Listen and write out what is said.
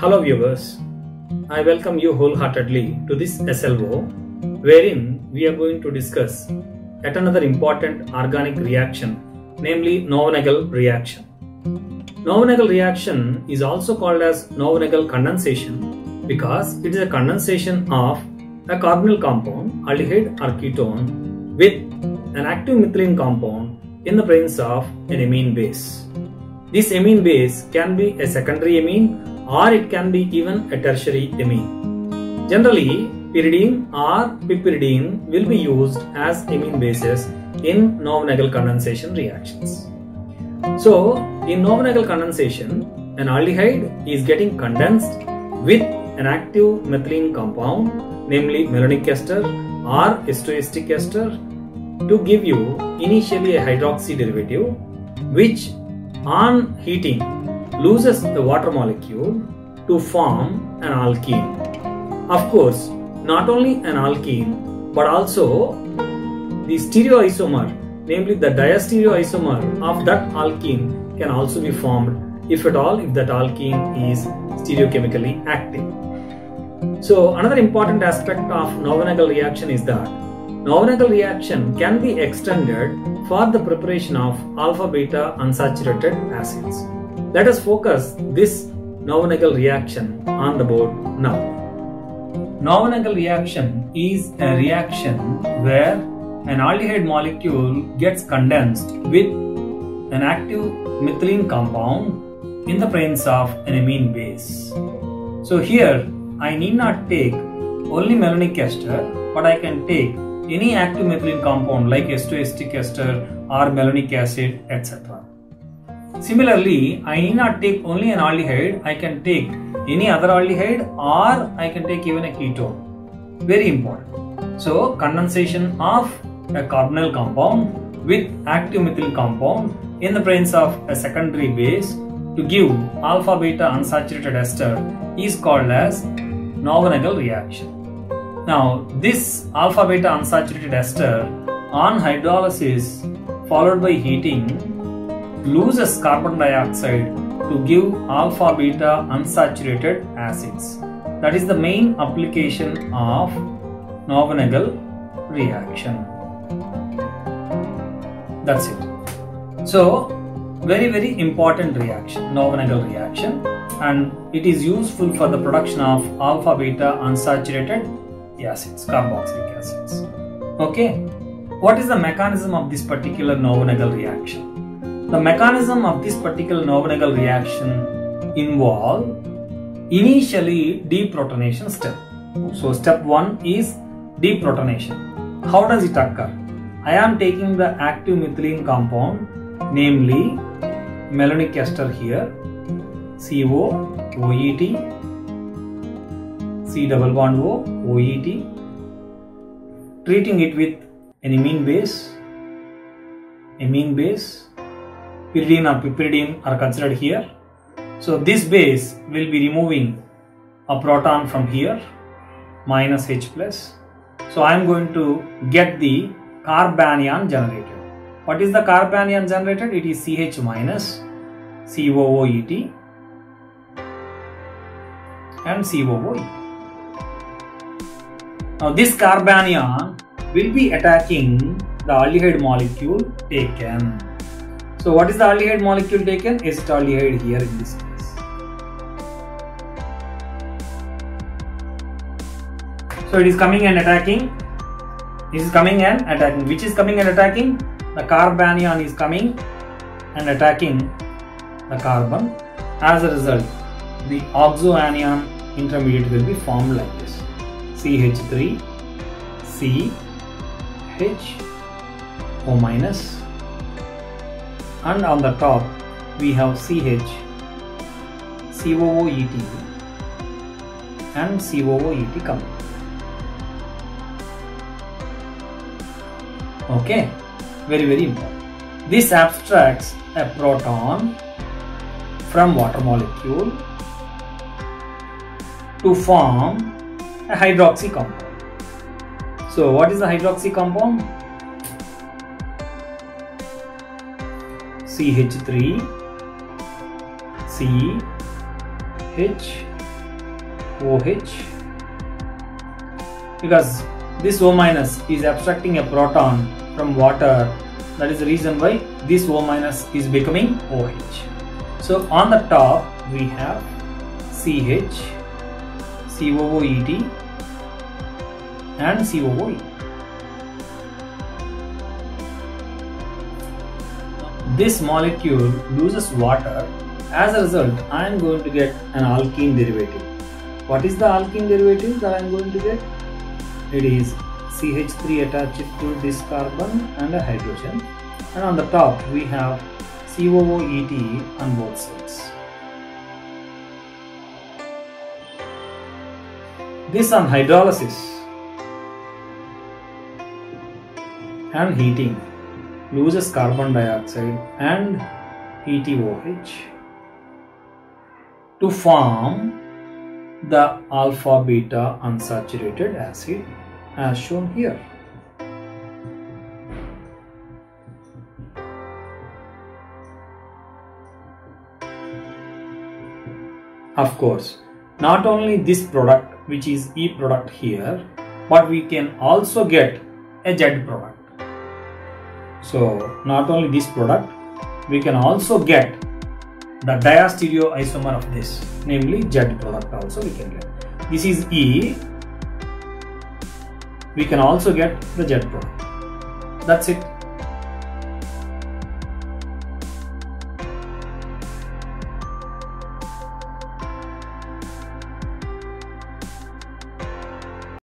Hello viewers, I welcome you wholeheartedly to this SLO wherein we are going to discuss yet another important organic reaction, namely Knoevenagel reaction. Knoevenagel reaction is also called as Knoevenagel condensation because it is a condensation of a carbonyl compound, aldehyde or ketone with an active methylene compound in the presence of an amine base. This amine base can be a secondary amine or it can be even a tertiary amine. Generally, pyridine or piperidine will be used as amine bases in Knoevenagel condensation reactions. So, in Knoevenagel condensation, an aldehyde is getting condensed with an active methylene compound, namely malonic ester or esteristic ester, to give you initially a hydroxy derivative which on heating loses the water molecule to form an alkene. Of course, not only an alkene but also the stereoisomer, namely the diastereoisomer of that alkene can also be formed if at all if that alkene is stereochemically active. So another important aspect of Knoevenagel reaction is that Knoevenagel reaction can be extended for the preparation of alpha-beta unsaturated acids. Let us focus this Knoevenagel reaction on the board now. Knoevenagel reaction is a reaction where an aldehyde molecule gets condensed with an active methylene compound in the presence of an amine base. So here I need not take only malonic ester, but I can take any active methylene compound like esteristic ester or malonic acid, etc. Similarly, I need not take only an aldehyde, I can take any other aldehyde or I can take even a ketone. Very important. So, condensation of a carbonyl compound with active methyl compound in the presence of a secondary base to give alpha-beta unsaturated ester is called as Knoevenagel reaction. Now, this alpha-beta unsaturated ester on hydrolysis followed by heating loses carbon dioxide to give alpha-beta unsaturated acids. That is the main application of Knoevenagel reaction. That's it. So, very important reaction, Knoevenagel reaction, and it is useful for the production of alpha-beta unsaturated acids, carboxylic acids. Okay, what is the mechanism of this particular Knoevenagel reaction? The mechanism of this particular Knoevenagel reaction involve initially deprotonation step. So step 1 is deprotonation. How does it occur? I am taking the active methylene compound, namely malonic ester here, CO, OET, C double bond O, OET, treating it with an amine base, pyridine or piperidine are considered here. So this base will be removing a proton from here, minus H plus. So I am going to get the carbanion generated. What is the carbanion generated? It is CH minus, COOET and COOET. Now this carbanion will be attacking the aldehyde molecule taken. So what is the aldehyde molecule taken? Acetaldehyde here in this case. So it is coming and attacking. This is coming and attacking. Which is coming and attacking? The carbanion is coming and attacking the carbon. As a result, the oxoanion intermediate will be formed like this. CH3, C, H, O minus, and on the top we have CH, COOET and COOET coming. Okay, very important. This abstracts a proton from water molecule to form a hydroxy compound. So what is the hydroxy compound? CH3, C, H, OH, because this O minus is abstracting a proton from water. That is the reason why this O minus is becoming OH. So on the top we have CH, COOET and COOE. This molecule loses water. As a result, I am going to get an alkene derivative. What is the alkene derivative that I am going to get? It is CH3 attached to this carbon and a hydrogen, and on the top we have COOET on both sides. This on hydrolysis and heating loses carbon dioxide and ETOH to form the alpha beta unsaturated acid as shown here. Of course, not only this product, which is E product here, but we can also get a Z product. So not only this product, we can also get the diastereoisomer of this, namely Z product also we can get. This is E. We can also get the Z product. That's it.